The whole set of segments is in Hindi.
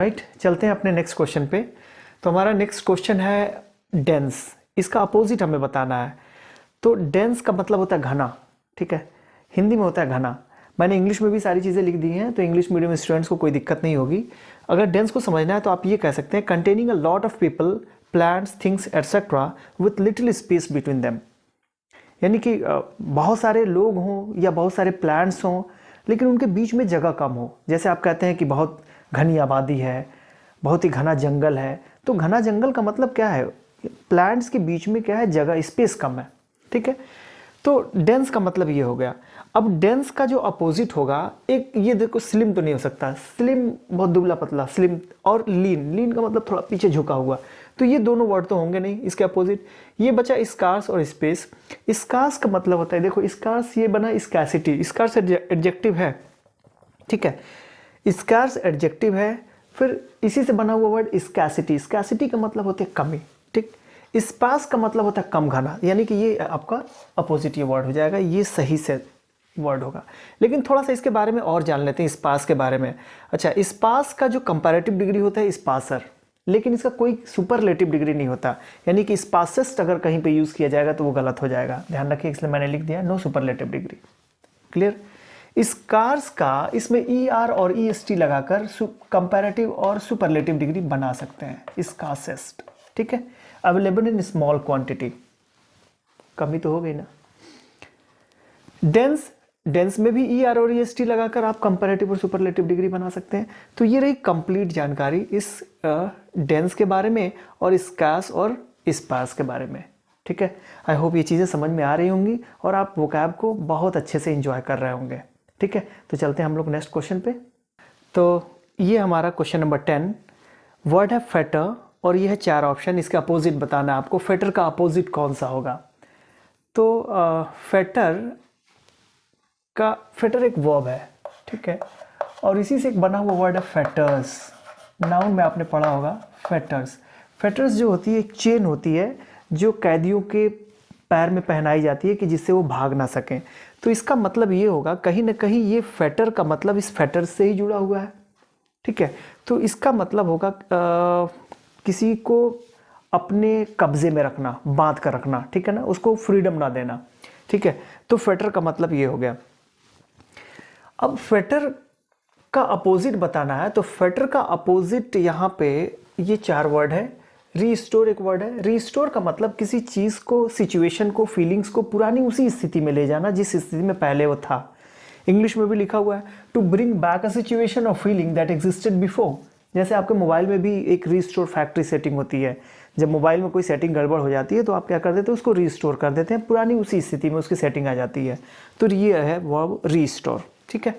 राइट, चलते हैं अपने नेक्स्ट क्वेश्चन पे। तो हमारा नेक्स्ट क्वेश्चन है डेंस। इसका अपोजिट हमें बताना है। तो डेंस का मतलब होता है घना, ठीक है, हिंदी में होता है घना। मैंने इंग्लिश में भी सारी चीज़ें लिख दी हैं, तो इंग्लिश मीडियम स्टूडेंट्स को कोई दिक्कत नहीं होगी। अगर डेंस को समझना है तो आप ये कह सकते हैं containing a lot of people, plants, things etcetera with little space between them. यानी कि बहुत सारे लोग हों या बहुत सारे प्लांट्स हों लेकिन उनके बीच में जगह कम हो। जैसे आप कहते हैं कि बहुत घनी आबादी है, बहुत ही घना जंगल है, तो घना जंगल का मतलब क्या है? प्लांट्स के बीच में क्या है? जगह, स्पेस कम है, ठीक है। तो डेंस का मतलब ये हो गया। अब डेंस का जो अपोजिट होगा, एक ये देखो, स्लिम तो नहीं हो सकता, स्लिम बहुत दुबला पतला, स्लिम, और लीन, लीन का मतलब थोड़ा पीछे झुका हुआ, तो ये दोनों वर्ड तो होंगे नहीं इसके अपोजिट। ये बचा स्कार्स और स्पेस। स्कार्स का मतलब होता है, देखो स्कार्स ये बना स्कैसिटी, स्कार्स एडजेक्टिव है, ठीक है, स्कार्स एडजेक्टिव है, फिर इसी से बना हुआ वर्ड स्कैसिटी, स्कैसिटी का मतलब होता है कमी, ठीक। स्पास का मतलब होता है कम घना, यानी कि ये आपका अपोजिट ये वर्ड हो जाएगा, ये सही से वर्ड होगा। लेकिन थोड़ा सा इसके बारे में और जान लेते हैं, स्पास के बारे में। अच्छा, स्पास का जो कंपैरेटिव डिग्री होता है स्पासर, लेकिन इसका कोई सुपरलेटिव डिग्री नहीं होता, यानी कि स्पासेस्ट अगर कहीं पे यूज़ किया जाएगा तो वो गलत हो जाएगा, ध्यान रखिए, इसलिए मैंने लिख दिया नो सुपरलेटिव डिग्री। क्लियर? स्कार्स का इसमें ER और EST लगाकर कंपैरेटिव और सुपरलेटिव डिग्री बना सकते हैं, स्कार्सेस्ट, ठीक है। अवेलेबल इन स्मॉल क्वांटिटी, कमी तो हो गई ना। डेंस, डेंस में भी ER और EST लगाकर आप कंपैरेटिव और सुपरलेटिव डिग्री बना सकते हैं। तो ये रही कंप्लीट जानकारी इस डेंस के बारे में और स्कार्स और स्पार्स के बारे में, ठीक है। आई होप ये चीज़ें समझ में आ रही होंगी और आप वोकैब को बहुत अच्छे से एंजॉय कर रहे होंगे, ठीक है। तो चलते हैं हम लोग नेक्स्ट क्वेश्चन पे। तो ये हमारा क्वेश्चन नंबर 10, वर्ड है फेटर और ये है 4 ऑप्शन, इसके अपोजिट बताना है आपको। फेटर का अपोजिट कौन सा होगा? तो फेटर एक वर्ब है, ठीक है, और इसी से एक बना हुआ वर्ड है फेटर्स। नाउन में आपने पढ़ा होगा फेटर्स। फेटर्स जो होती है एक चेन होती है जो कैदियों के पैर में पहनाई जाती है कि जिससे वो भाग ना सकें। तो इसका मतलब ये होगा, कहीं ना कहीं ये फेटर का मतलब इस फेटर से ही जुड़ा हुआ है, ठीक है। तो इसका मतलब होगा किसी को अपने कब्जे में रखना, बांध कर रखना, ठीक है ना, उसको फ्रीडम ना देना, ठीक है। तो फेटर का मतलब ये हो गया। अब फेटर का अपोजिट बताना है, तो फेटर का अपोजिट यहाँ पे ये 4 वर्ड है। रीस्टोर एक वर्ड है। रीस्टोर का मतलब किसी चीज़ को, सिचुएशन को, फीलिंग्स को पुरानी उसी स्थिति में ले जाना जिस स्थिति में पहले वो था। इंग्लिश में भी लिखा हुआ है to bring back a situation और फीलिंग दैट एग्जिस्टेड बिफोर। जैसे आपके मोबाइल में भी एक रीस्टोर फैक्ट्री सेटिंग होती है। जब मोबाइल में कोई सेटिंग गड़बड़ हो जाती है तो आप क्या कर देते हैं, उसको रीस्टोर कर देते हैं, पुरानी उसी स्थिति में उसकी सेटिंग आ जाती है। तो ये है वर्ब रीस्टोर, ठीक है।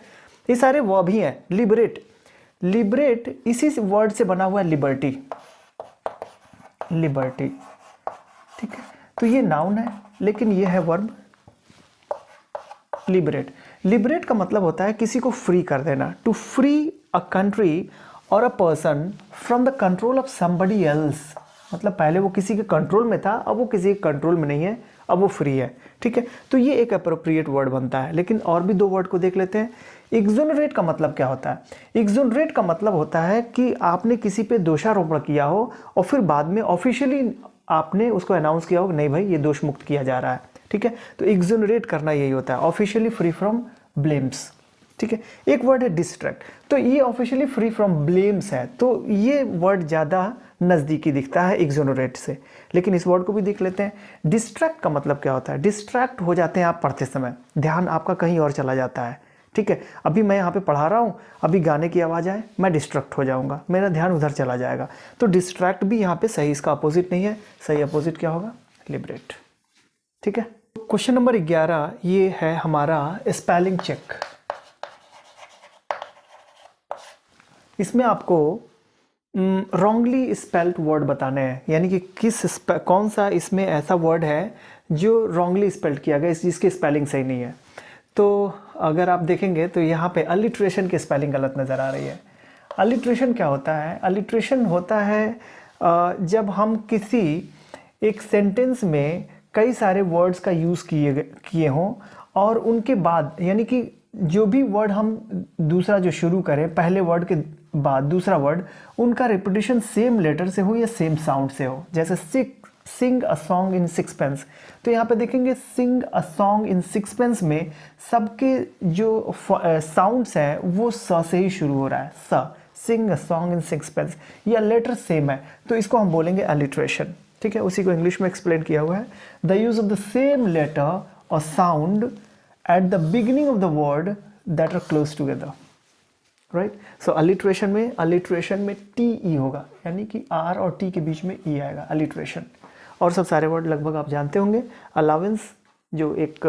ये सारे वर्ब ही हैं। लिबरेट, लिबरेट इसी वर्ड से बना हुआ है, लिबर्टी, लिबर्टी, ठीक है। तो ये नाउन है लेकिन ये है वर्ब लिबरेट। लिबरेट का मतलब होता है किसी को फ्री कर देना, टू फ्री अ कंट्री और a person from the control of somebody else. मतलब पहले वो किसी के कंट्रोल में था, अब वो किसी के कंट्रोल में नहीं है, अब वो फ्री है, ठीक है। तो ये एक अप्रोप्रिएट वर्ड बनता है। लेकिन और भी 2 वर्ड को देख लेते हैं। एक्सोनरेट का मतलब क्या होता है? एक्सोनरेट का मतलब होता है कि आपने किसी पे दोषारोपण किया हो और फिर बाद में ऑफिशियली आपने उसको अनाउंस किया हो नहीं भाई ये दोष मुक्त किया जा रहा है, ठीक है। तो एक्सोनरेट करना यही होता है, ऑफिशियली फ्री फ्रॉम ब्लेम्स, ठीक है। एक वर्ड है डिस्ट्रैक्ट, तो ये ऑफिशियली फ्री फ्रॉम ब्लेम्स है, तो ये वर्ड ज़्यादा नज़दीकी दिखता है एक्सोनरेट से। लेकिन इस वर्ड को भी देख लेते हैं। डिस्ट्रैक्ट का मतलब क्या होता है? डिस्ट्रैक्ट हो जाते हैं आप पढ़ते समय, ध्यान आपका कहीं और चला जाता है, ठीक है। अभी मैं यहाँ पे पढ़ा रहा हूँ, अभी गाने की आवाज़ आए, मैं डिस्ट्रैक्ट हो जाऊँगा, मेरा ध्यान उधर चला जाएगा। तो डिस्ट्रैक्ट भी यहाँ पे सही, इसका अपोजिट नहीं है। सही अपोजिट क्या होगा? लिबरेट, ठीक है। क्वेश्चन नंबर 11 ये है हमारा स्पेलिंग चेक। इसमें आपको रॉन्गली स्पेल्ड वर्ड बताने हैं, यानी कि कौन सा इसमें ऐसा वर्ड है जो रॉन्गली स्पेल्ड किया गया, जिसकी स्पेलिंग सही नहीं है। तो अगर आप देखेंगे तो यहाँ पे अलिट्रेशन की स्पेलिंग गलत नज़र आ रही है। अलिट्रेशन क्या होता है? अलिट्रेशन होता है जब हम किसी एक सेंटेंस में कई सारे वर्ड्स का यूज़ किए हों और उनके बाद, यानी कि जो भी वर्ड हम दूसरा जो शुरू करें पहले वर्ड के बाद दूसरा वर्ड उनका रिपीटिशन सेम लेटर से हो या सेम साउंड से हो, जैसे सिंग अ सॉन्ग इन सिक्सपेंस, तो यहाँ पे देखेंगे सिंग अ सॉन्ग इन सिक्सपेंस में सबके जो साउंड्स हैं वो स से ही शुरू हो रहा है, स, सिंग अ सॉन्ग इन सिक्सपेंस, या लेटर सेम है तो इसको हम बोलेंगे अलिट्रेशन। ठीक है, उसी को इंग्लिश में एक्सप्लेन किया हुआ है, the use of the same letter और sound at the beginning of the word that are close together, right. So alliteration में टी ई होगा, यानी कि आर और टी के बीच में ई आएगा, अलिट्रेशन। और सब सारे वर्ड लगभग आप जानते होंगे। अलावेंस, जो एक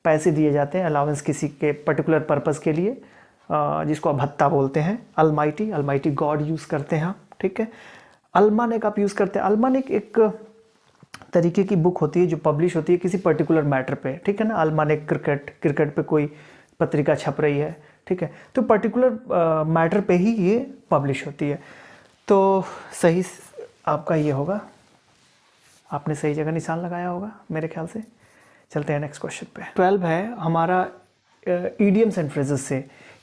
पैसे दिए जाते हैं, अलावेंस किसी के पर्टिकुलर पर्पस के लिए, जिसको आप भत्ता बोलते हैं। अलमाइटी गॉड यूज़ करते हैं आप, ठीक है। अल्मानेक आप यूज़ करते हैं। अल्मानेक एक तरीके की बुक होती है जो पब्लिश होती है किसी पर्टिकुलर मैटर पे, ठीक है ना। अल्मानेक क्रिकेट पे कोई पत्रिका छप रही है, ठीक है, तो पर्टिकुलर मैटर पे ही ये पब्लिश होती है। तो सही आपका ये होगा, आपने सही जगह निशान लगाया होगा मेरे ख्याल से। चलते हैं नेक्स्ट क्वेश्चन पे। 12 है हमारा ईडियम्स एंड फ्रेजेस से,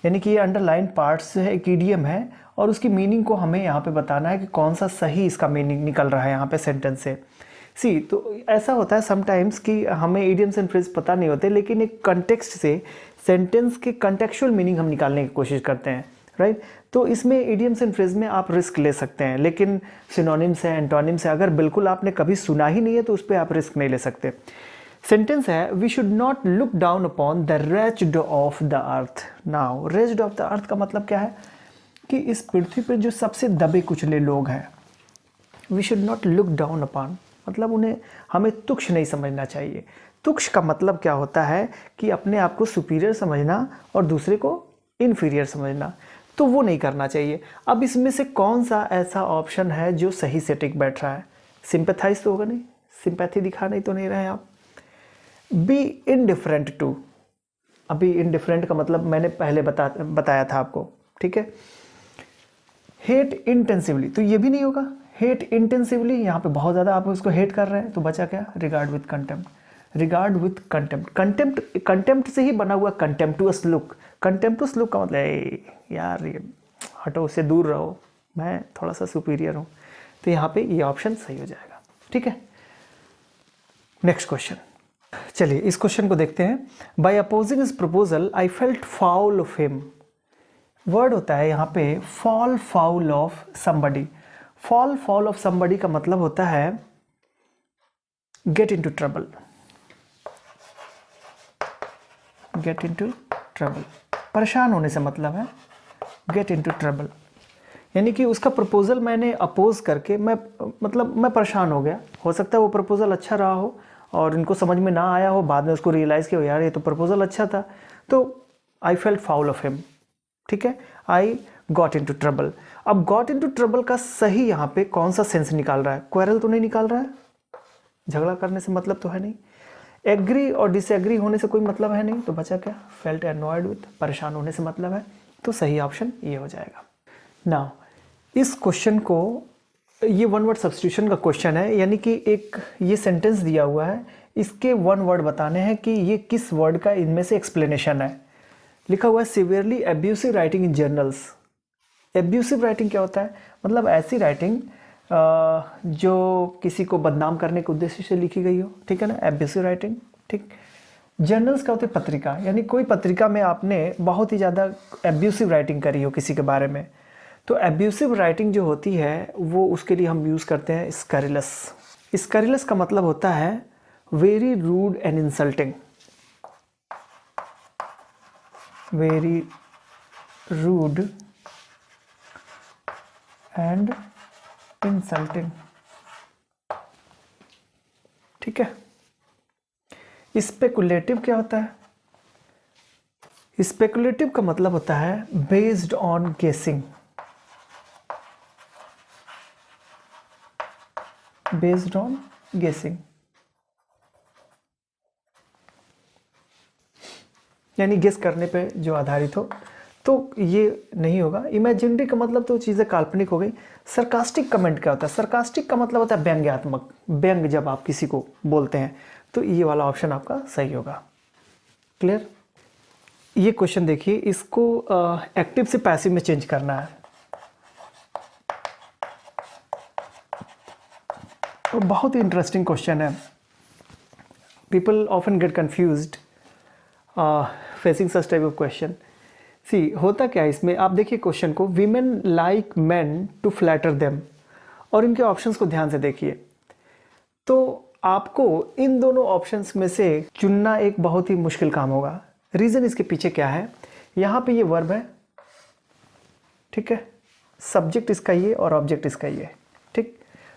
यानी कि ये अंडरलाइन पार्ट्स है, एक ईडियम है और उसकी मीनिंग को हमें यहाँ पे बताना है कि कौन सा सही इसका मीनिंग निकल रहा है यहाँ पे सेंटेंस से। तो ऐसा होता है समटाइम्स कि हमें ईडियम्स एंड फ्रेज पता नहीं होते, लेकिन एक कंटेक्स्ट से सेंटेंस के कंटेक्चुअल मीनिंग हम निकालने की कोशिश करते हैं, राइट। तो इसमें ईडियम्स एंड फ्रेज में आप रिस्क ले सकते हैं, लेकिन सिनोनिम्स है, एंटोनिम्स है, अगर बिल्कुल आपने कभी सुना ही नहीं है तो उस पर आप रिस्क नहीं ले सकते। सेंटेंस है, we should not look down upon the wretched of the earth. Now wretched of the earth का मतलब क्या है कि इस पृथ्वी पर जो सबसे दबे कुचले लोग हैं, we should not look down upon, मतलब उन्हें हमें तुच्छ नहीं समझना चाहिए। तुच्छ का मतलब क्या होता है कि अपने आप को सुपीरियर समझना और दूसरे को इन्फीरियर समझना, तो वो नहीं करना चाहिए। अब इसमें से कौन सा ऐसा ऑप्शन है जो सही से टिक बैठ रहा है? सिंपैथाइज तो होगा नहीं, सिंपैथी दिखा नहीं तो नहीं रहे आप। बी इनडिफरेंट टू, अभी इनडिफरेंट का मतलब मैंने पहले बताया था आपको, ठीक है। हेट इंटेंसिवली, तो ये भी नहीं होगा। हेट इंटेंसिवली, यहाँ पे बहुत ज़्यादा आप उसको हेट कर रहे हैं, तो बचा क्या? Regard with contempt. Regard with contempt, contempt से ही बना हुआ कंटेम्प्टुअस लुक। कंटेम्प्टुअस लुक का मतलब यार ये हटो, उससे दूर रहो, मैं थोड़ा सा सुपीरियर हूँ, तो यहाँ पे ये ऑप्शन सही हो जाएगा, ठीक है। नेक्स्ट क्वेश्चन, चलिए इस क्वेश्चन को देखते हैं। By opposing his proposal I felt foul of him. Word होता है यहाँ पे fall foul of somebody. Fall foul of somebody का मतलब होता है get into trouble. Get into trouble, परेशान होने से मतलब है गेट इनटू ट्रबल, यानी कि उसका प्रपोजल मैंने अपोज करके मैं परेशान हो गया। हो सकता है वो प्रपोजल अच्छा रहा हो और इनको समझ में ना आया हो, बाद में उसको रियलाइज़ किया यार ये तो प्रपोजल अच्छा था, तो आई फेल्ट फाउल ऑफ हिम, ठीक है। I got into trouble. अब गॉट इनटू ट्रबल का सही यहाँ पे कौन सा सेंस निकाल रहा है? क्वेरल तो नहीं निकाल रहा है, झगड़ा करने से मतलब तो है नहीं। एग्री और डिसएग्री होने से कोई मतलब है नहीं, तो बचा क्या? फेल्ट एनॉयड विथ, परेशान होने से मतलब है, तो सही ऑप्शन ये हो जाएगा। नाउ इस क्वेश्चन को, ये वन वर्ड सब्स्टिट्यूशन का क्वेश्चन है, यानी कि एक ये सेंटेंस दिया हुआ है, इसके वन वर्ड बताने हैं कि ये किस वर्ड का इनमें से एक्सप्लेनेशन है। लिखा हुआ है severely abusive writing in journals. Abusive writing क्या होता है? मतलब ऐसी राइटिंग जो किसी को बदनाम करने के उद्देश्य से लिखी गई हो, ठीक है ना, एब्यूसिव राइटिंग, ठीक। जर्नल्स का होता है पत्रिका, यानी कोई पत्रिका में आपने बहुत ही ज़्यादा एब्यूसिव राइटिंग करी हो किसी के बारे में, तो एब्यूसिव राइटिंग जो होती है वो उसके लिए हम यूज़ करते हैं स्कैरिलस। स्कैरिलस का मतलब होता है very rude and insulting. Very rude and insulting, ठीक है। स्पेकुलेटिव क्या होता है? स्पेकुलेटिव का मतलब होता है बेस्ड ऑन गेसिंग। बेस्ड ऑन गेसिंग, यानी गेस करने पे जो आधारित हो, तो ये नहीं होगा। इमेजिनरी का मतलब तो चीज़ें काल्पनिक हो गई। सरकास्टिक कमेंट क्या होता है? सरकास्टिक का मतलब होता है व्यंग्यात्मक, व्यंग जब आप किसी को बोलते हैं, तो ये वाला ऑप्शन आपका सही होगा। क्लियर? ये क्वेश्चन देखिए, इसको एक्टिव से पैसिव में चेंज करना है। और बहुत ही इंटरेस्टिंग क्वेश्चन है। People often get confused facing such type of question. See होता क्या है इसमें, आप देखिए क्वेश्चन को, women like man to flatter them, और इनके ऑप्शंस को ध्यान से देखिए। तो आपको इन दोनों ऑप्शंस में से चुनना एक बहुत ही मुश्किल काम होगा। रीज़न इसके पीछे क्या है, यहाँ पे ये वर्ब है, ठीक है, सब्जेक्ट इसका ये और ऑब्जेक्ट इसका ये, ठीक।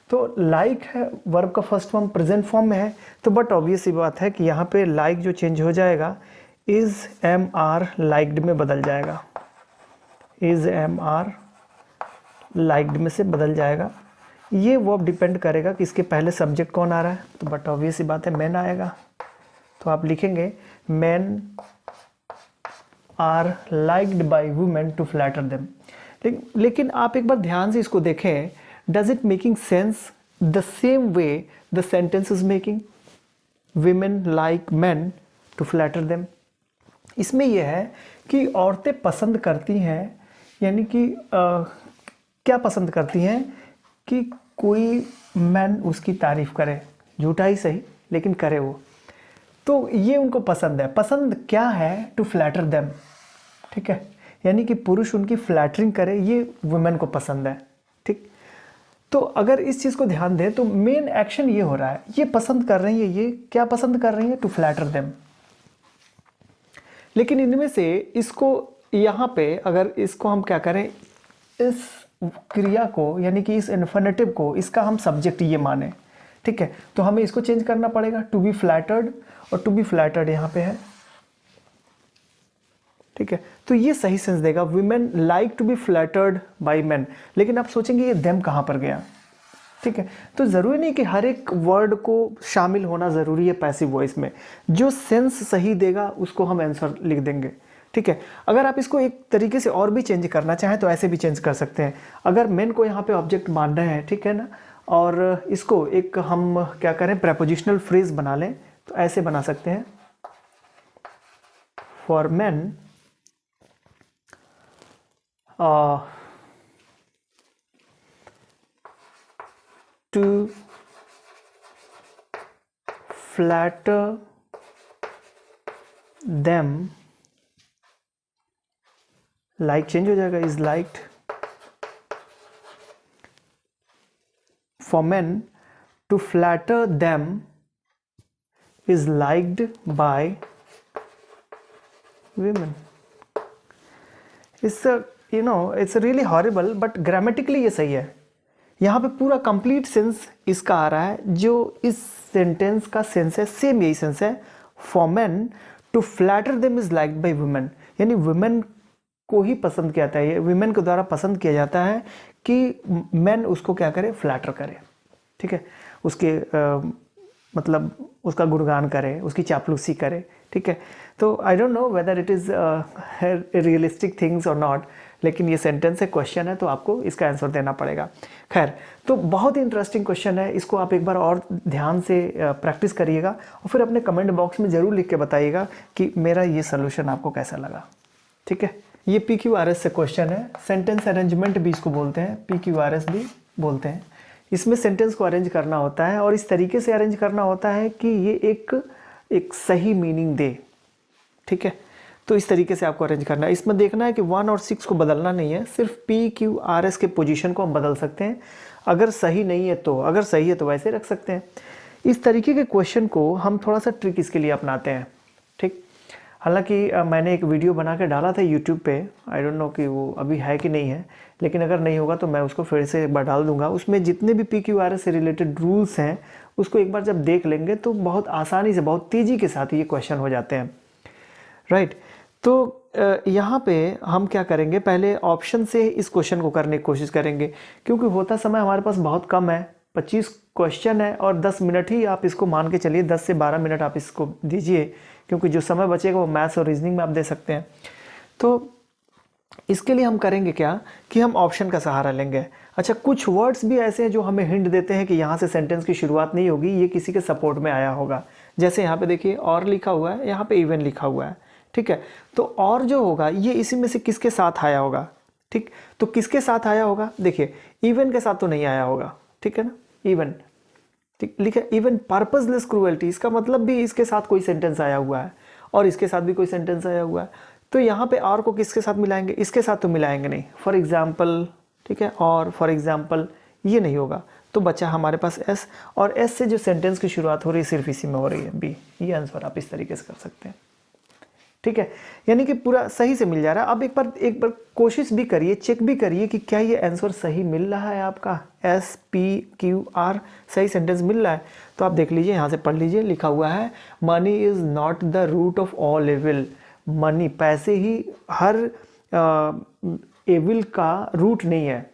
तो लाइक है, वर्ब का फर्स्ट फॉर्म प्रेजेंट फॉर्म में है, तो बट ऑब्वियस सी बात है कि यहाँ पे लाइक जो चेंज हो जाएगा इज एम आर लाइक्ड में बदल जाएगा, इज एम आर लाइक्ड में से बदल जाएगा। ये वर्ब डिपेंड करेगा कि इसके पहले सब्जेक्ट कौन आ रहा है, तो बट ऑब्वियस सी बात है मैन आएगा। तो आप लिखेंगे man are liked by women to flatter them. लेकिन आप एक बार ध्यान से इसको देखें, does it making sense the same way the sentence is making, women like man to flatter them. इसमें यह है कि औरतें पसंद करती हैं, यानी कि क्या पसंद करती हैं कि कोई मैन उसकी तारीफ करे, झूठा ही सही लेकिन करे वो, तो ये उनको पसंद है। पसंद क्या है, टू फ्लैटर देम, ठीक है, यानी कि पुरुष उनकी फ्लैटरिंग करे, ये वुमेन को पसंद है, ठीक। तो अगर इस चीज़ को ध्यान दें तो मेन एक्शन ये हो रहा है, ये पसंद कर रही है, ये क्या पसंद कर रही है, टू फ्लैटर देम। लेकिन इनमें से इसको यहाँ पे अगर इसको हम क्या करें, इस क्रिया को यानी कि इस इन्फिनेटिव को, इसका हम सब्जेक्ट ये माने, ठीक है, तो हमें इसको चेंज करना पड़ेगा, टू बी फ्लैटर्ड, और टू बी फ्लैटर्ड यहाँ पे है, ठीक है। तो ये सही सेंस देगा, women like to be flattered by man. लेकिन आप सोचेंगे ये देम कहाँ पर गया, ठीक है। तो ज़रूरी नहीं कि हर एक वर्ड को शामिल होना ज़रूरी है पैसिव वॉइस में, जो सेंस सही देगा उसको हम आंसर लिख देंगे, ठीक है। अगर आप इसको एक तरीके से और भी चेंज करना चाहें तो ऐसे भी चेंज कर सकते हैं। अगर मैन को यहाँ पे ऑब्जेक्ट मान रहे हैं, ठीक है ना, और इसको एक हम क्या करें, प्रेपोजिशनल फ्रेज बना लें, तो ऐसे बना सकते हैं, for man to flatter them, like change हो जाएगा, is liked, for man to flatter them is liked by women। It's you know it's really horrible, but grammatically ये सही है। यहाँ पे पूरा कंप्लीट सेंस इसका आ रहा है, जो इस सेंटेंस का सेंस है, सेम यही सेंस है, for man to flatter them is liked by women, यानी वुमेन को ही पसंद किया जाता है, ये वुमेन के द्वारा पसंद किया जाता है कि मैन उसको क्या करे, फ्लैटर करे, ठीक है, उसके मतलब उसका गुणगान करे, उसकी चापलूसी करे, ठीक है। तो I don't know whether it is realistic things और नॉट, लेकिन ये सेंटेंस है, क्वेश्चन है, तो आपको इसका आंसर देना पड़ेगा। खैर, तो बहुत ही इंटरेस्टिंग क्वेश्चन है, इसको आप एक बार और ध्यान से प्रैक्टिस करिएगा और फिर अपने कमेंट बॉक्स में ज़रूर लिख के बताइएगा कि मेरा ये सोल्यूशन आपको कैसा लगा, ठीक है। ये PQRS से क्वेश्चन है, सेंटेंस अरेंजमेंट भी इसको बोलते हैं, PQRS भी बोलते हैं। इसमें सेंटेंस को अरेंज करना होता है और इस तरीके से अरेंज करना होता है कि ये एक सही मीनिंग दे, ठीक है। तो इस तरीके से आपको अरेंज करना है। इसमें देखना है कि 1 और 6 को बदलना नहीं है, सिर्फ PQRS के पोजीशन को हम बदल सकते हैं। अगर सही नहीं है तो, अगर सही है तो वैसे रख सकते हैं। इस तरीके के क्वेश्चन को हम थोड़ा सा ट्रिक इसके लिए अपनाते हैं, ठीक। हालांकि मैंने एक वीडियो बना के डाला था यूट्यूब पे, आई डोंट नो कि वो अभी है कि नहीं है, लेकिन अगर नहीं होगा तो मैं उसको फिर से एक बार डाल दूंगा। उसमें जितने भी PQRS से रिलेटेड रूल्स हैं उसको एक बार जब देख लेंगे तो बहुत आसानी से, बहुत तेज़ी के साथ ये क्वेश्चन हो जाते हैं, राइट। तो यहाँ पे हम क्या करेंगे, पहले ऑप्शन से इस क्वेश्चन को करने की कोशिश करेंगे, क्योंकि होता समय हमारे पास बहुत कम है, 25 क्वेश्चन है और 10 मिनट ही आप इसको मान के चलिए, 10 से 12 मिनट आप इसको दीजिए, क्योंकि जो समय बचेगा वो मैथ्स और रीजनिंग में आप दे सकते हैं। तो इसके लिए हम करेंगे क्या कि हम ऑप्शन का सहारा लेंगे। अच्छा, कुछ वर्ड्स भी ऐसे हैं जो हमें हिंट देते हैं कि यहाँ से सेंटेंस की शुरुआत नहीं होगी, ये किसी के सपोर्ट में आया होगा। जैसे यहाँ पे देखिए और लिखा हुआ है, यहाँ पे इवन लिखा हुआ है, ठीक है। तो और जो होगा ये इसी में से किसके साथ आया होगा, ठीक। तो किसके साथ आया होगा, देखिए इवन के साथ तो नहीं आया होगा, ठीक है ना, इवन ठीक, लिखा इवन पर्पसलेस क्रूएल्टी, इसका मतलब भी इसके साथ कोई सेंटेंस आया हुआ है और इसके साथ भी कोई सेंटेंस आया हुआ है, तो यहाँ पे और को किसके साथ मिलाएंगे, इसके साथ तो मिलाएंगे नहीं। फॉर एग्जाम्पल, ठीक है, और फॉर एग्जाम्पल ये नहीं होगा, तो बचा हमारे पास एस, और एस से जो सेंटेंस की शुरुआत हो रही है सिर्फ इसी में हो रही है, बी। ये आंसर आप इस तरीके से कर सकते हैं, ठीक है, यानी कि पूरा सही से मिल जा रहा है। अब एक बार कोशिश भी करिए, चेक भी करिए कि क्या ये आंसर सही मिल रहा है आपका, एस पी क्यू आर सही सेंटेंस मिल रहा है। तो आप देख लीजिए, यहाँ से पढ़ लीजिए, लिखा हुआ है money is not the root of all evil. Money, पैसे ही हर एविल का रूट नहीं है,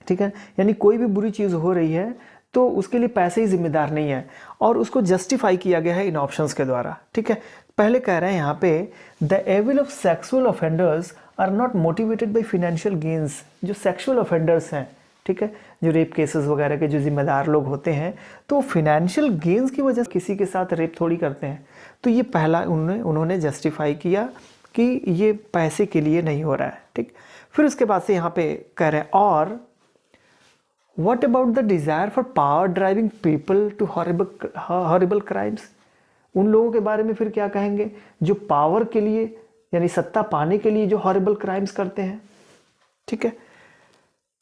ठीक है, यानी कोई भी बुरी चीज़ हो रही है तो उसके लिए पैसे ही जिम्मेदार नहीं है, और उसको जस्टिफाई किया गया है इन ऑप्शंस के द्वारा, ठीक है। पहले कह रहे हैं यहाँ पे the evil of sexual offenders are not motivated by financial gains. जो सेक्सुअल ऑफेंडर्स हैं, ठीक है, जो रेप केसेस वगैरह के जो जिम्मेदार लोग होते हैं, तो फाइनेंशियल गेन्स की वजह से किसी के साथ रेप थोड़ी करते हैं। तो ये पहला उन्होंने जस्टिफाई किया कि ये पैसे के लिए नहीं हो रहा है, ठीक। फिर उसके बाद से यहाँ पे कह रहे हैं और What about the desire for power driving people to horrible crimes? उन लोगों के बारे में फिर क्या कहेंगे जो पावर के लिए, यानी सत्ता पाने के लिए जो हॉरिबल क्राइम्स करते हैं, ठीक है।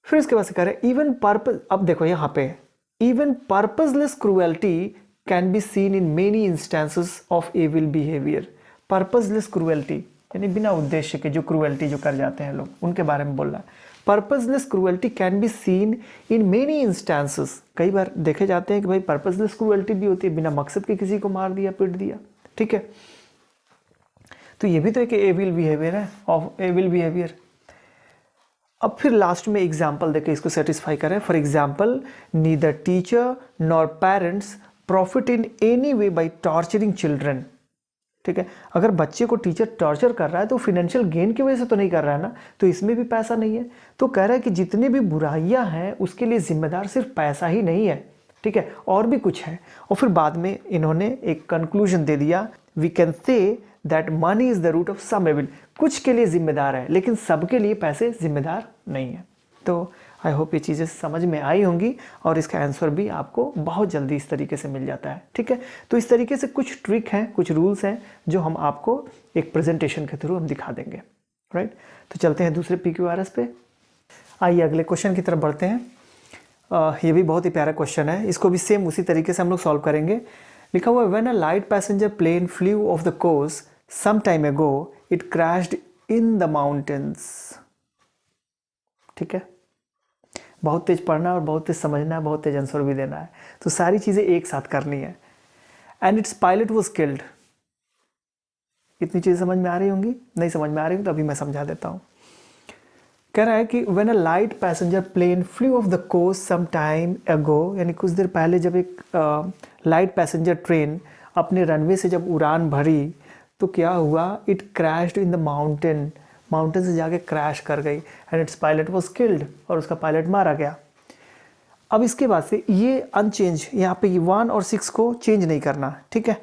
फिर इसके बाद से कह रहे हैं इवन पर्पस, अब देखो यहाँ पे even purposeless cruelty can be seen in many instances of evil behaviour. Purposeless cruelty यानी बिना उद्देश्य के जो क्रूएल्टी जो कर जाते हैं लोग, उनके बारे में बोल रहा है। Purposeless cruelty can be seen in many instances, कई बार देखे जाते हैं कि भाई पर्पसलेस क्रूएल्टी भी होती है, बिना मकसद के किसी को मार दिया, पीट दिया, ठीक है। तो ये भी तो एक एविल बिहेवियर है, ऑफ एविल बिहेवियर। अब फिर लास्ट में एग्जाम्पल देके इसको सेटिस्फाई करें। For example, neither teacher nor parents profit in any way by torturing children, ठीक है। अगर बच्चे को टीचर टॉर्चर कर रहा है तो फाइनेंशियल गेन की वजह से तो नहीं कर रहा है ना, तो इसमें भी पैसा नहीं है। तो कह रहा है कि जितनी भी बुराइयां हैं उसके लिए जिम्मेदार सिर्फ पैसा ही नहीं है, ठीक है, और भी कुछ है। और फिर बाद में इन्होंने एक कंक्लूजन दे दिया, we can say that money is the root of some evil. कुछ के लिए जिम्मेदार है लेकिन सबके लिए पैसे जिम्मेदार नहीं है। तो आई होप ये चीज़ें समझ में आई होंगी और इसका आंसर भी आपको बहुत जल्दी इस तरीके से मिल जाता है, ठीक है। तो इस तरीके से कुछ ट्रिक हैं, कुछ रूल्स हैं जो हम आपको एक प्रेजेंटेशन के थ्रू हम दिखा देंगे, राइट। तो चलते हैं दूसरे PQRS पे। आइए अगले क्वेश्चन की तरफ बढ़ते हैं। ये भी बहुत ही प्यारा क्वेश्चन है, इसको भी सेम उसी तरीके से हम लोग सॉल्व करेंगे। लिखा हुआ है when a light passenger plane flew off the course some time ago it crashed in the mountains, ठीक है। बहुत तेज पढ़ना है और बहुत तेज समझना है, बहुत तेज आंसर भी देना है, तो सारी चीज़ें एक साथ करनी है। And its pilot was killed. इतनी चीज़ें समझ में आ रही होंगी, नहीं समझ में आ रही होंगी तो अभी मैं समझा देता हूँ। कह रहा है कि when a light passenger plane flew off the coast some time ago, यानी कुछ देर पहले जब एक लाइट पैसेंजर ट्रेन अपने रनवे से जब उड़ान भरी तो क्या हुआ, it crashed in the mountain, mountain से जाके क्रैश कर गई। And its pilot was killed, और उसका पायलट मारा गया। अब इसके बाद से ये अनचेंज, यहाँ पे 1 और 6 को चेंज नहीं करना, ठीक है।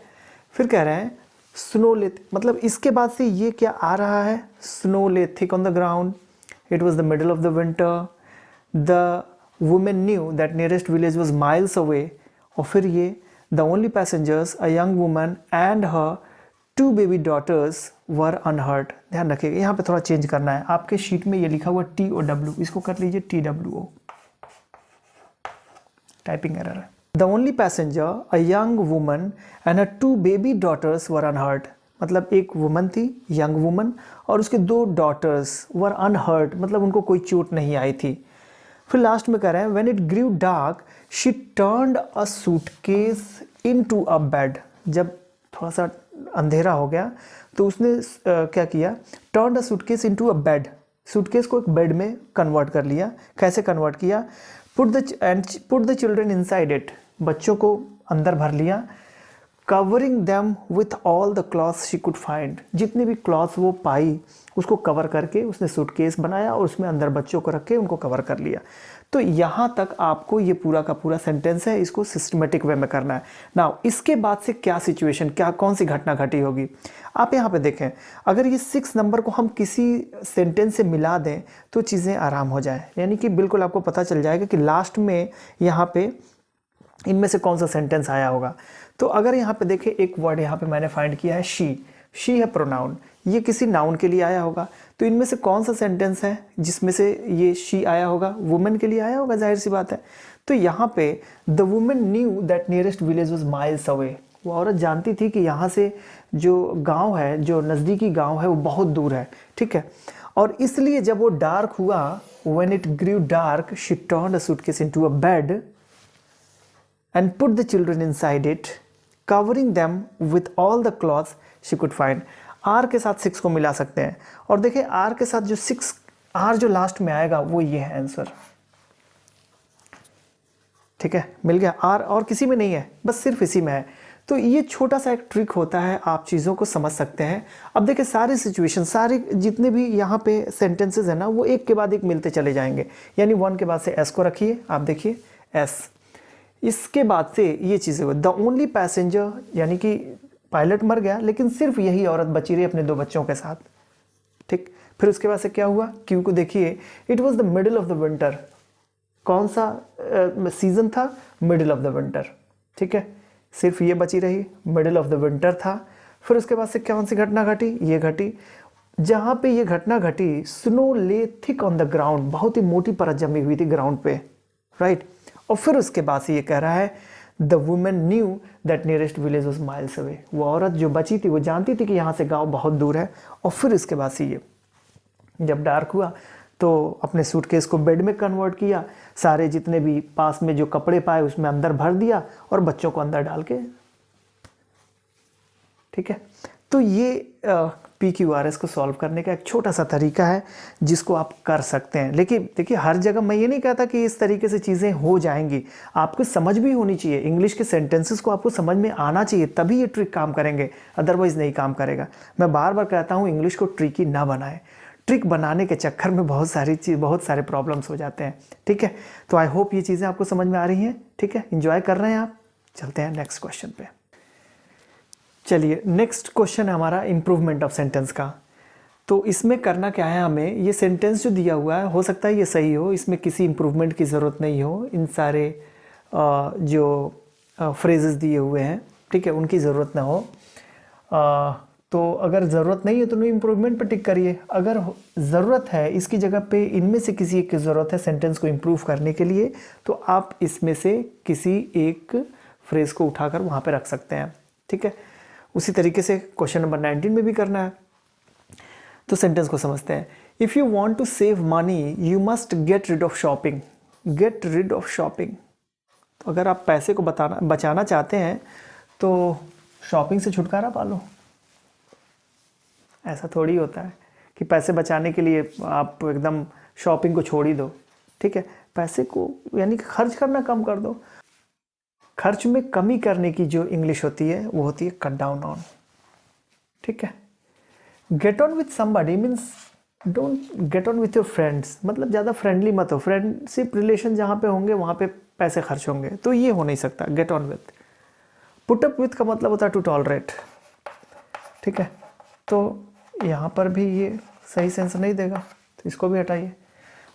फिर कह रहे हैं स्नो ले, मतलब इसके बाद से ये क्या आ रहा है, snow lay thick on the ground, it was the middle of the winter, the women knew that nearest village was miles away. और फिर ये the only passengers a young woman and her 2 baby daughters were unhurt. ध्यान रखिएगा, यहाँ पे थोड़ा चेंज करना है। आपके शीट में ये लिखा हुआ TOW, इसको कर लीजिए TWO, टाइपिंग एरर है। The only passenger a young woman and her 2 baby daughters were unhurt, मतलब एक वुमन थी, यंग वुमन, और उसके 2 डॉटर्स वर अनहर्ट, मतलब उनको कोई चोट नहीं आई थी। फिर लास्ट में कह रहे हैं when it grew dark she turned a suitcase into a bed. जब थोड़ा सा अंधेरा हो गया तो उसने क्या किया, turned a suitcase into a bed, suitcase को एक बेड में कन्वर्ट कर लिया। कैसे कन्वर्ट किया, put the children inside it, बच्चों को अंदर भर लिया। Covering them with all the clothes she could find, जितने भी क्लॉथ्स वो पाई उसको कवर करके उसने सूटकेस बनाया और उसमें अंदर बच्चों को रख के उनको कवर कर लिया। तो यहाँ तक आपको ये पूरा का पूरा सेंटेंस है, इसको सिस्टमेटिक वे में करना है। नाउ इसके बाद से क्या सिचुएशन, क्या कौन सी घटना घटी होगी, आप यहाँ पे देखें। अगर ये 6 नंबर को हम किसी सेंटेंस से मिला दें तो चीज़ें आराम हो जाए, यानी कि बिल्कुल आपको पता चल जाएगा कि लास्ट में यहाँ पे इनमें से कौन सा सेंटेंस आया होगा। तो अगर यहाँ पे देखें, एक वर्ड यहाँ पे मैंने फाइंड किया है शी है प्रोनाउन, ये किसी नाउन के लिए आया होगा। तो इनमें से कौन सा सेंटेंस है जिसमें से ये शी आया होगा, वुमेन के लिए आया होगा, जाहिर सी बात है। तो यहाँ पे the women knew that nearest village was miles away, वो औरत जानती थी कि यहाँ से जो गांव है, जो नज़दीकी गांव है, वो बहुत दूर है, ठीक है। और इसलिए जब वो डार्क हुआ, when it grew dark she turned a suitcase into a bed and put the children inside it covering them with all the clothes she could find. R के साथ 6 को मिला सकते हैं, और देखिए आर के साथ जो 6 आर जो लास्ट में आएगा वो ये है आंसर, ठीक है, मिल गया। आर और किसी में नहीं है, बस सिर्फ इसी में है। तो ये छोटा सा एक ट्रिक होता है, आप चीज़ों को समझ सकते हैं। अब देखिए सारी सिचुएशन, सारे जितने भी यहाँ पे सेंटेंसेस है ना, वो एक के बाद एक मिलते चले जाएंगे। यानी 1 के बाद से एस को रखिए, आप देखिए एस, इसके बाद से ये चीज़ें, द ओनली पैसेंजर, यानी कि पायलट मर गया, लेकिन सिर्फ यही औरत बची रही अपने 2 बच्चों के साथ, ठीक। फिर उसके बाद से क्या हुआ, क्यू को देखिए, it was the middle of the winter, कौन सा सीजन था, मिडिल ऑफ द विंटर, ठीक है, सिर्फ ये बची रही, मिडिल ऑफ द विंटर था। फिर उसके बाद से कौन सी घटना घटी, ये घटी, जहाँ पे ये घटना घटी, snow lay thick on the ground, बहुत ही मोटी परत जमी हुई थी ग्राउंड पे, राइट। और फिर उसके बाद से ये कह रहा है the women knew that nearest village was miles away, वो औरत जो बची थी वो जानती थी कि यहाँ से गांव बहुत दूर है। और फिर इसके बाद से ये जब डार्क हुआ तो अपने सूटकेस को बेड में कन्वर्ट किया, सारे जितने भी पास में जो कपड़े पाए उसमें अंदर भर दिया और बच्चों को अंदर डाल के, ठीक है। तो ये PQRS को सॉल्व करने का एक छोटा सा तरीका है जिसको आप कर सकते हैं। लेकिन देखिए हर जगह मैं ये नहीं कहता कि इस तरीके से चीज़ें हो जाएंगी, आपको समझ भी होनी चाहिए, इंग्लिश के सेंटेंसेस को आपको समझ में आना चाहिए, तभी ये ट्रिक काम करेंगे, अदरवाइज नहीं काम करेगा। मैं बार बार कहता हूँ इंग्लिश को ट्रिकी ना बनाएं, ट्रिक बनाने के चक्कर में बहुत सारे प्रॉब्लम्स हो जाते हैं, ठीक है। तो आई होप ये चीज़ें आपको समझ में आ रही हैं, ठीक है, इंजॉय कर रहे हैं आप। चलते हैं नेक्स्ट क्वेश्चन पे। चलिए नेक्स्ट क्वेश्चन है हमारा इम्प्रूवमेंट ऑफ सेंटेंस का। तो इसमें करना क्या है, हमें ये सेंटेंस जो दिया हुआ है, हो सकता है ये सही हो, इसमें किसी इम्प्रूवमेंट की ज़रूरत नहीं हो, इन सारे जो फ्रेजेस दिए हुए हैं, ठीक है, उनकी ज़रूरत ना हो। तो अगर ज़रूरत नहीं है तो नो इम्प्रूवमेंट पर टिक करिए। अगर ज़रूरत है, इसकी जगह पे इनमें से किसी एक की ज़रूरत है सेंटेंस को इम्प्रूव करने के लिए, तो आप इसमें से किसी एक फ्रेज़ को उठाकर वहाँ पे रख सकते हैं, ठीक है। उसी तरीके से क्वेश्चन नंबर 19 में भी करना है। तो सेंटेंस को समझते हैं। If you want to save money you must get rid of shopping. Get rid of shopping, तो अगर आप पैसे को बचाना चाहते हैं तो शॉपिंग से छुटकारा पा लो। ऐसा थोड़ी होता है कि पैसे बचाने के लिए आप एकदम शॉपिंग को छोड़ ही दो, ठीक है। पैसे को यानी कि खर्च करना कम कर दो। खर्च में कमी करने की जो इंग्लिश होती है वो होती है कट डाउन ऑन, ठीक है। Get on with somebody means don't get on with your friends, मतलब ज़्यादा फ्रेंडली मत हो। फ्रेंडशिप रिलेशन जहाँ पे होंगे वहाँ पे पैसे खर्च होंगे, तो ये हो नहीं सकता get on with. Put up with का मतलब होता है टू टॉलरेट, ठीक है। तो यहाँ पर भी ये सही सेंस नहीं देगा, तो इसको भी हटाइए।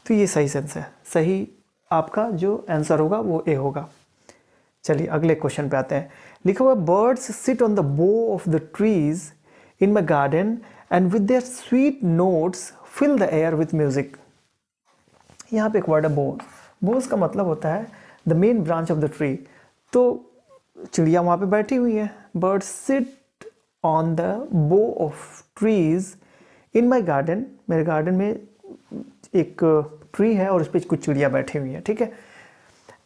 तो ये सही सेंस है, सही आपका जो आंसर होगा वो ए होगा। चलिए अगले क्वेश्चन पे आते हैं। लिखा हुआ birds sit on the bough of the trees in my garden and with their sweet notes fill the air with music. यहाँ पे एक वर्ड है बोज। बोज का मतलब होता है the main branch of the tree. तो चिड़िया वहाँ पे बैठी हुई है। Birds sit on the bough of trees in my garden, मेरे गार्डन में एक ट्री है और उस पर कुछ चिड़िया बैठी हुई है, ठीक है।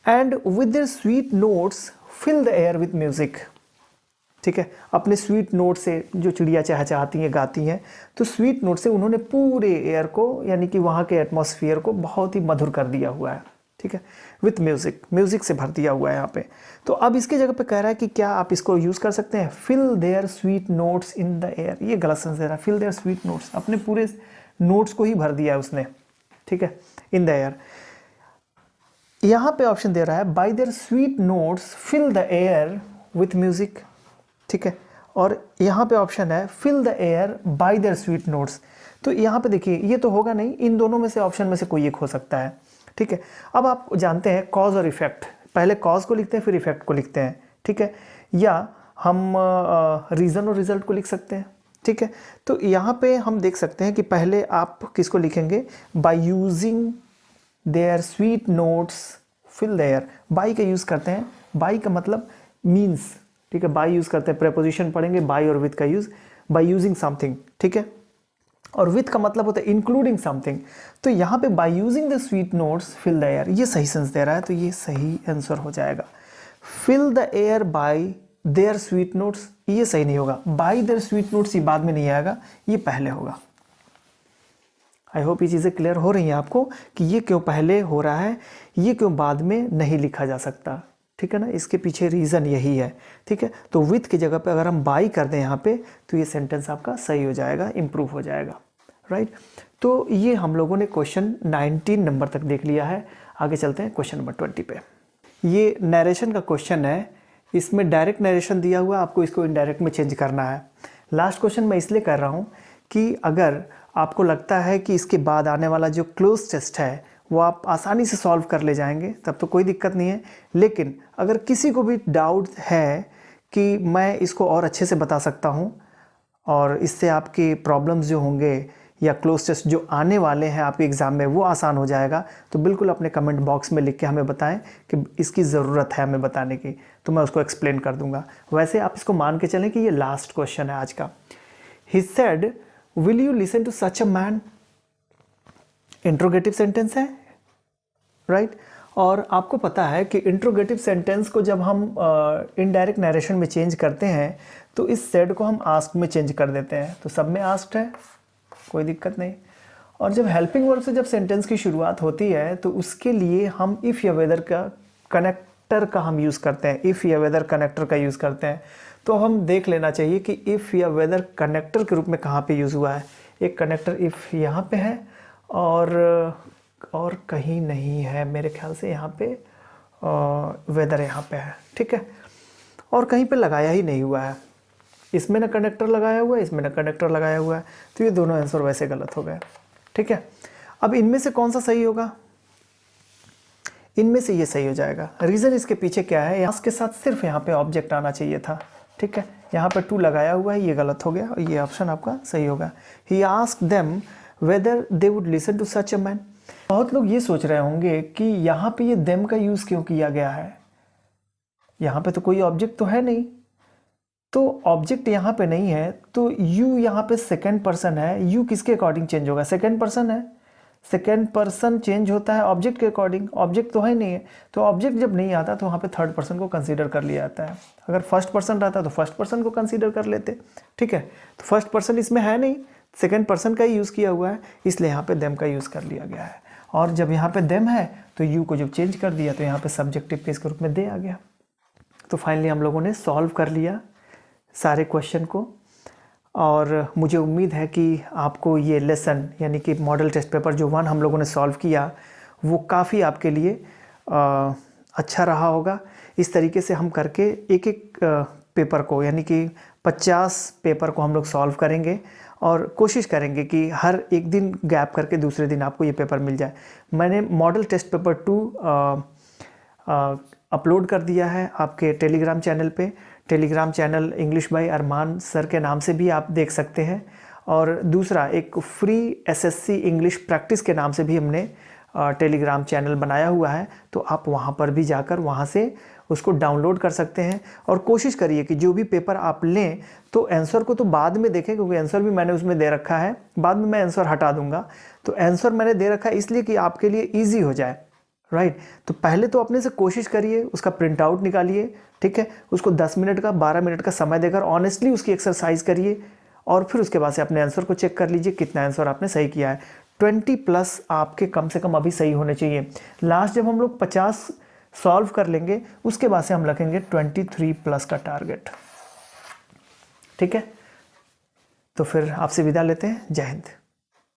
And with their sweet notes fill the air with music, ठीक है। अपने स्वीट नोट से जो चिड़िया चहचहाती हैं, गाती हैं, तो स्वीट नोट से उन्होंने पूरे एयर को यानी कि वहाँ के एटमॉस्फेयर को बहुत ही मधुर कर दिया हुआ है, ठीक है। विथ म्यूजिक, म्यूजिक से भर दिया हुआ है यहाँ पे। तो अब इसके जगह पे कह रहा है कि क्या आप इसको यूज़ कर सकते हैं, fill their sweet notes in the air. ये गलत सेंस दे रहा है, फिल देयर स्वीट नोट्स, अपने पूरे नोट्स को ही भर दिया है उसने, ठीक है, इन द एयर। यहाँ पे ऑप्शन दे रहा है by their sweet notes fill the air with music, ठीक है। और यहाँ पे ऑप्शन है fill the air by their sweet notes. तो यहाँ पे देखिए ये तो होगा नहीं, इन दोनों में से ऑप्शन में से कोई एक हो सकता है, ठीक है। अब आप जानते हैं कॉज और इफेक्ट, पहले कॉज को लिखते हैं फिर इफेक्ट को लिखते हैं, ठीक है, या हम रीज़न और रिजल्ट को लिख सकते हैं, ठीक है। तो यहाँ पे हम देख सकते हैं कि पहले आप किसको लिखेंगे, by using their sweet notes fill their, by का यूज़ करते हैं, बाई का मतलब मीन्स, ठीक है, बाई यूज़ करते हैं, प्रेपोजिशन पढ़ेंगे बाई और विथ का यूज़, बाय यूजिंग समथिंग, ठीक है, और विथ का मतलब होता है इंक्लूडिंग समथिंग। तो यहाँ पे by using the sweet notes fill the air, ये सही सेंस दे रहा है, तो ये सही आंसर हो जाएगा। Fill the air by their sweet notes, ये सही नहीं होगा, बाय देयर स्वीट नोट्स ये बाद में नहीं आएगा, ये पहले होगा। आई होप ये चीज़ें क्लियर हो रही हैं आपको कि ये क्यों पहले हो रहा है, ये क्यों बाद में नहीं लिखा जा सकता, ठीक है ना, इसके पीछे रीज़न यही है, ठीक है। तो विथ की जगह पे अगर हम बाई कर दें यहाँ पे तो ये सेंटेंस आपका सही हो जाएगा, इम्प्रूव हो जाएगा, राइट। तो ये हम लोगों ने क्वेश्चन 19 नंबर तक देख लिया है। आगे चलते हैं क्वेश्चन नंबर 20 पे। ये नरेशन का क्वेश्चन है, इसमें डायरेक्ट नरेशन दिया हुआ है, आपको इसको इनडायरेक्ट में चेंज करना है। लास्ट क्वेश्चन मैं इसलिए कर रहा हूँ कि अगर आपको लगता है कि इसके बाद आने वाला जो क्लोज टेस्ट है वो आप आसानी से सॉल्व कर ले जाएंगे तब तो कोई दिक्कत नहीं है, लेकिन अगर किसी को भी डाउट है कि मैं इसको और अच्छे से बता सकता हूँ और इससे आपके प्रॉब्लम्स जो होंगे या क्लोज टेस्ट जो आने वाले हैं आपके एग्ज़ाम में वो आसान हो जाएगा, तो बिल्कुल अपने कमेंट बॉक्स में लिख के हमें बताएं कि इसकी ज़रूरत है हमें बताने की, तो मैं उसको एक्सप्लेन कर दूंगा। वैसे आप इसको मान के चलें कि ये लास्ट क्वेश्चन है आज का। He said will you listen to such a man, interrogative sentence है, राइट। और आपको पता है कि इंट्रोगेटिव सेंटेंस को जब हम इनडायरेक्ट नरेशन में चेंज करते हैं तो इस सेड को हम आस्क में चेंज कर देते हैं, तो सब में आस्क्ड है, कोई दिक्कत नहीं। और जब हेल्पिंग वर्ब से जब सेंटेंस की शुरुआत होती है तो उसके लिए हम इफ़ या वेदर का कनेक्टर का हम यूज़ करते हैं, इफ़ या वेदर कनेक्टर का यूज़ करते हैं। तो हम देख लेना चाहिए कि इफ़ या वेदर कनेक्टर के रूप में कहाँ पे यूज़ हुआ है। एक कनेक्टर इफ़ यहाँ पे है और कहीं नहीं है मेरे ख्याल से, यहाँ पे वेदर यहाँ पे है, ठीक है, और कहीं पे लगाया ही नहीं हुआ है, इसमें ना कनेक्टर लगाया हुआ है, इसमें ना कनेक्टर लगाया हुआ है, तो ये दोनों आंसर वैसे गलत हो गए, ठीक है। अब इनमें से कौन सा सही होगा, इनमें से ये सही हो जाएगा। रीज़न इसके पीछे क्या है, यहाँ के साथ सिर्फ यहाँ पे ऑब्जेक्ट आना चाहिए था, ठीक है, यहाँ पर टू लगाया हुआ है, ये गलत हो गया और ये ऑप्शन आपका सही होगा। He asked them whether they would listen to such a man. बहुत लोग ये सोच रहे होंगे कि यहाँ पे ये देम का यूज़ क्यों किया गया है, यहाँ पे तो कोई ऑब्जेक्ट तो है नहीं, तो ऑब्जेक्ट यहाँ पे नहीं है तो यू यहाँ पे सेकेंड पर्सन है, यू किसके अकॉर्डिंग चेंज होगा, सेकेंड पर्सन है, सेकेंड पर्सन चेंज होता है ऑब्जेक्ट के अकॉर्डिंग, ऑब्जेक्ट तो है नहीं है, तो ऑब्जेक्ट जब नहीं आता तो वहाँ पे थर्ड पर्सन को कंसीडर कर लिया जाता है। अगर फर्स्ट पर्सन रहता तो फर्स्ट पर्सन को कंसीडर कर लेते, ठीक है। तो फर्स्ट पर्सन इसमें है नहीं, सेकेंड पर्सन का ही यूज़ किया हुआ है, इसलिए यहाँ पे देम का यूज़ कर लिया गया है। और जब यहाँ पे देम है तो यू को जब चेंज कर दिया तो यहाँ पे सब्जेक्टिव केस के रूप में दे आ गया। तो फाइनली हम लोगों ने सॉल्व कर लिया सारे क्वेश्चन को, और मुझे उम्मीद है कि आपको ये लेसन यानी कि मॉडल टेस्ट पेपर जो 1 हम लोगों ने सॉल्व किया वो काफ़ी आपके लिए अच्छा रहा होगा। इस तरीके से हम करके एक एक पेपर को यानी कि 50 पेपर को हम लोग सॉल्व करेंगे और कोशिश करेंगे कि हर एक दिन गैप करके दूसरे दिन आपको ये पेपर मिल जाए। मैंने मॉडल टेस्ट पेपर 2 अपलोड कर दिया है आपके टेलीग्राम चैनल पे। Telegram channel English by Arman sir के नाम से भी आप देख सकते हैं, और दूसरा एक फ्री एसएससी इंग्लिश प्रैक्टिस के नाम से भी हमने टेलीग्राम चैनल बनाया हुआ है, तो आप वहाँ पर भी जाकर वहाँ से उसको डाउनलोड कर सकते हैं। और कोशिश करिए कि जो भी पेपर आप लें तो आंसर को तो बाद में देखें, क्योंकि आंसर भी मैंने उसमें दे रखा है, बाद में मैं आंसर हटा दूंगा, तो आंसर मैंने दे रखा है इसलिए कि आपके लिए ईजी हो जाए, राइट। तो पहले तो अपने से कोशिश करिए, उसका प्रिंट आउट निकालिए, ठीक है, उसको 10 मिनट का 12 मिनट का समय देकर ऑनेस्टली उसकी एक्सरसाइज करिए, और फिर उसके बाद से अपने आंसर को चेक कर लीजिए कितना आंसर आपने सही किया है। 20+ आपके कम से कम अभी सही होने चाहिए। लास्ट जब हम लोग 50 सॉल्व कर लेंगे उसके बाद से हम रखेंगे 23+ का टारगेट, ठीक है। तो फिर आपसे विदा लेते हैं, जय हिंद।